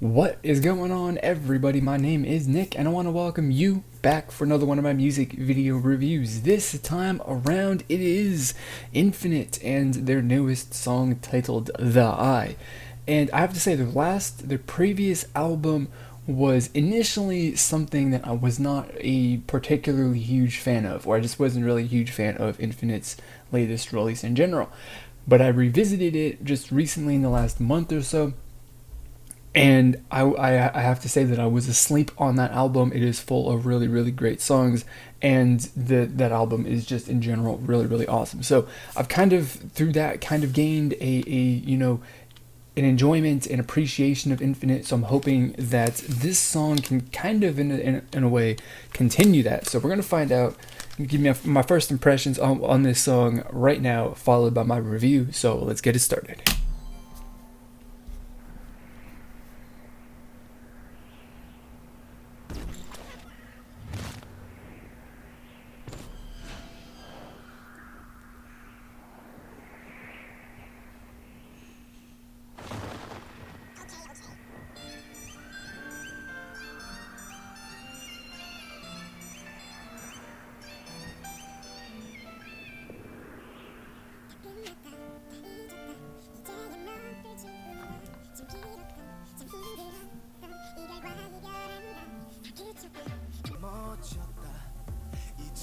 What is going on, everybody? My name is Nick, and I want to welcome you back for another one of my music video reviews. This time around, it is Infinite and their newest song titled The Eye. And I have to say, their previous album was initially something that I was not a particularly huge fan of, or I just wasn't really a huge fan of Infinite's latest release in general. But I revisited it just recently in the last month or so, and I have to say that I was asleep on that album. It is full of really, really great songs, and that album is just in general really, really awesome. So I've kind of, through that, kind of gained an enjoyment and appreciation of Infinite. So I'm hoping that this song can kind of, in a way, continue that. So we're going to find out. Give me my first impressions on this song right now, followed by my review. So let's get it started.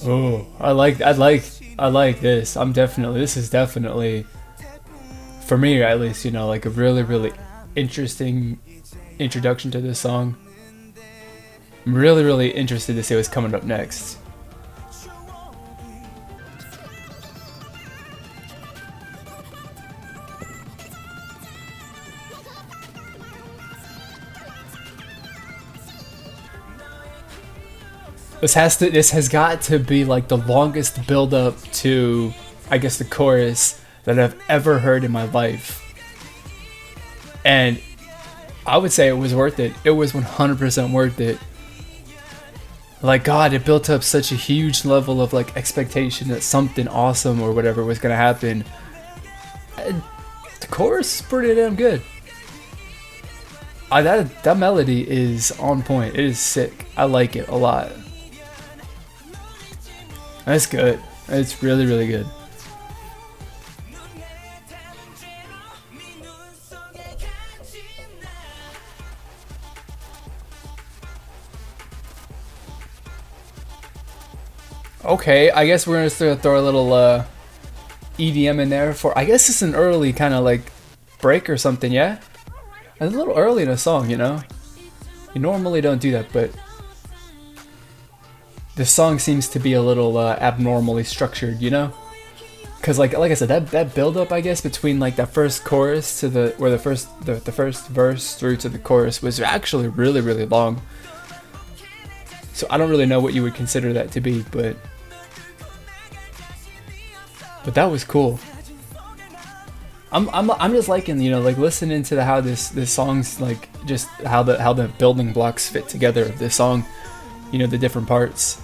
Oh, I like this. This is definitely, for me at least, like a really, really interesting introduction to this song. I'm really, really interested to see what's coming up next. This has got to be like the longest build up to, I guess, the chorus that I've ever heard in my life. And I would say it was worth it. It was 100% worth it. Like, God, it built up such a huge level of like expectation that something awesome or whatever was gonna happen. And the chorus is pretty damn good. That melody is on point. It is sick. I like it a lot. That's good. It's really, really good. Okay, I guess we're gonna throw a little EDM in there for, I guess it's an early kind of like break or something, yeah? It's a little early in a song, you know? You normally don't do that, but the song seems to be a little abnormally structured, you know? Because like I said, that build up, I guess, between like that first chorus to the first verse through to the chorus was actually really, really long. So I don't really know what you would consider that to be, but that was cool. I'm just liking, like listening to how this song's like, just how the building blocks fit together of this song, the different parts.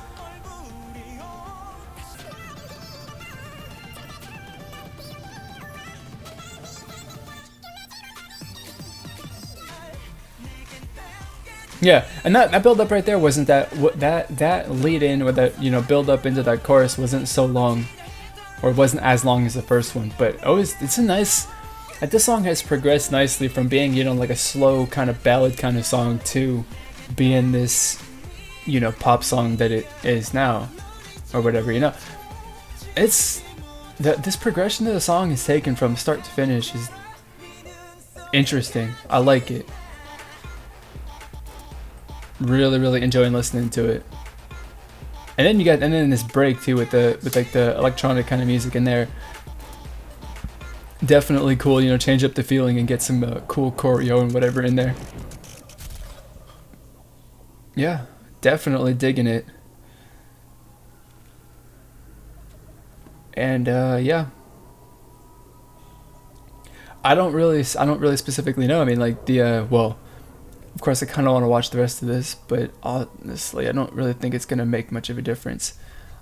Yeah, and that build up right there wasn't that lead in, or that build up into that chorus wasn't so long, or wasn't as long as the first one. But it's a nice. This song has progressed nicely from being like a slow kind of ballad kind of song to being this pop song that it is now, or whatever. It's this progression of the song is taken from start to finish is interesting. I like it. Really, really enjoying listening to it. And then this break too with like the electronic kind of music in there. Definitely cool, change up the feeling and get some cool choreo and whatever in there. Yeah, definitely digging it. And yeah. I don't really specifically know. I mean, like well, of course, I kind of want to watch the rest of this, but honestly, I don't really think it's going to make much of a difference.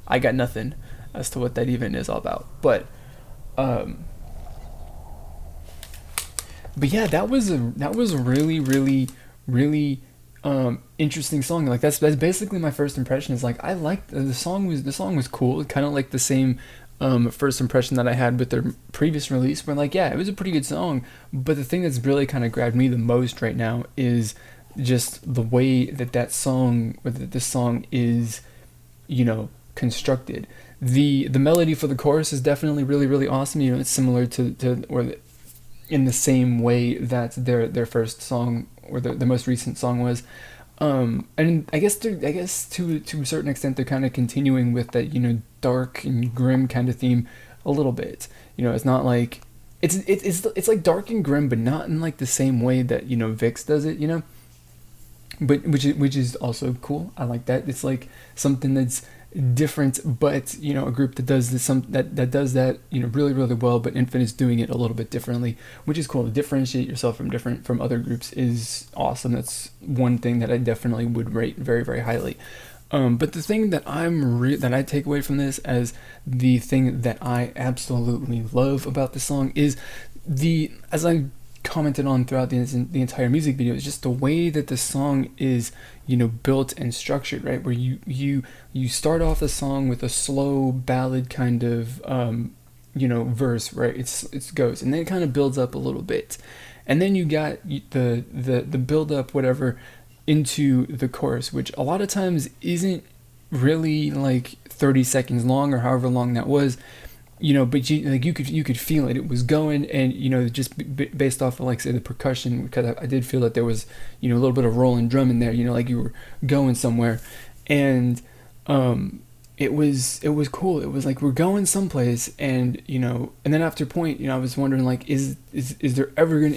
I got nothing as to what that even is all about. But yeah, that was really, really, really interesting song. Like that's basically my first impression. Is like I liked the song was cool. Kind of like the same first impression that I had with their previous release. Where like, yeah, it was a pretty good song. But the thing that's really kind of grabbed me the most right now is just the way that song, or that this song is, constructed. The melody for the chorus is definitely really, really awesome. It's similar in the same way that their first song, or the most recent song was. And I guess to a certain extent they're kind of continuing with that dark and grim kind of theme a little bit. It's not like it's like dark and grim, but not in like the same way that Vix does it. But which is also cool. I like that. It's like something that's different, but a group that does this, that does that really, really well, but Infinite's doing it a little bit differently, which is cool. To differentiate yourself from other groups is awesome. That's one thing that I definitely would rate very, very highly. But the thing that that I take away from this as the thing that I absolutely love about the song is as I commented on throughout the entire music video, is just the way that the song is built and structured, right? Where you start off the song with a slow ballad kind of verse, right? It goes, and then it kind of builds up a little bit, and then you got the build up, whatever, into the chorus, which a lot of times isn't really like 30 seconds long or however long that was. But you could feel it. It was going, and just based off of, like, say, the percussion, because I did feel that there was a little bit of rolling drum in there. Like you were going somewhere, and it was cool. It was like we're going someplace, and and then after a point, I was wondering, like, is it ever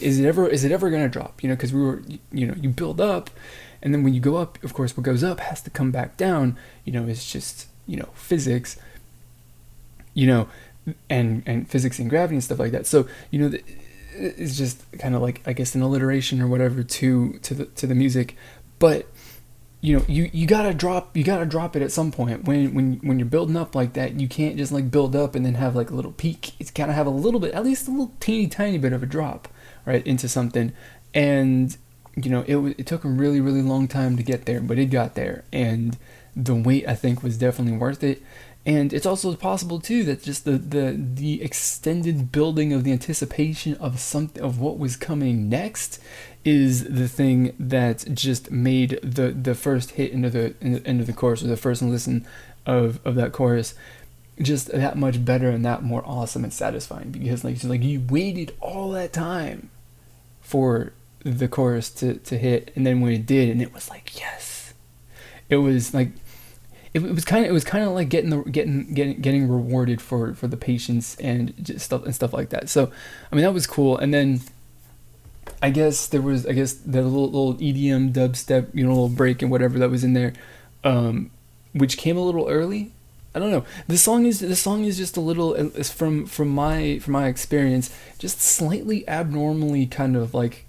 gonna drop? Because we were you build up, and then when you go up, of course, what goes up has to come back down. It's just physics. And physics and gravity and stuff like that. So it's just kind of like, I guess, an alliteration or whatever to the music. But you gotta drop it at some point. When you're building up like that, you can't just like build up and then have like a little peak. It's gotta have a little bit, at least a little teeny tiny bit of a drop, right, into something. And it took a really, really long time to get there, but it got there, and the wait, I think, was definitely worth it. And it's also possible too that just the extended building of the anticipation of what was coming next is the thing that just made the first hit into the chorus, or the first listen of that chorus, just that much better and that more awesome and satisfying, because like you waited all that time for the chorus to hit, and then when it did, and it was like, yes, it was like. It was kind of like getting rewarded for the patience and just stuff like that. So I mean, that was cool. And then I guess the little EDM dubstep little break and whatever that was in there, which came a little early. I don't know. The song is just a little, from my experience, just slightly abnormally kind of like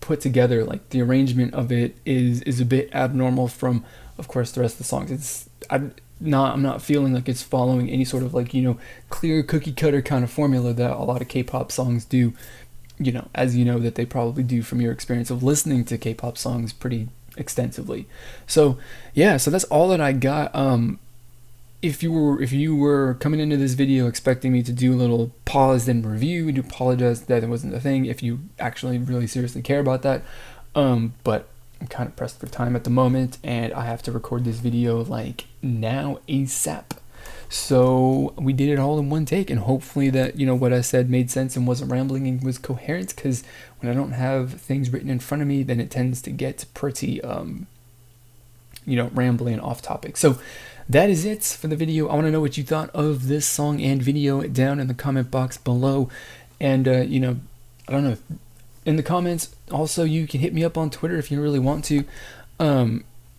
put together. Like the arrangement of it is a bit abnormal from, of course, the rest of the songs. I'm not feeling like it's following any sort of like clear cookie cutter kind of formula that a lot of K-pop songs do. As that they probably do from your experience of listening to K-pop songs pretty extensively. So yeah, so that's all that I got. If you were coming into this video expecting me to do a little pause and review, I do apologize that it wasn't a thing. If you actually really seriously care about that, but I'm kind of pressed for time at the moment, and I have to record this video like now ASAP. So we did it all in one take, and hopefully that what I said made sense and wasn't rambling and was coherent, because when I don't have things written in front of me, then it tends to get pretty rambling and off topic. So that is it for the video. I want to know what you thought of this song and video down in the comment box below, and I don't know, in the comments. Also, you can hit me up on Twitter if you really want to.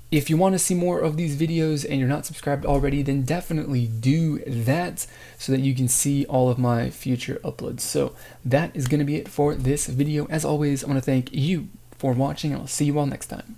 If you want to see more of these videos and you're not subscribed already, then definitely do that so that you can see all of my future uploads. So that is going to be it for this video. As always, I want to thank you for watching, and I'll see you all next time.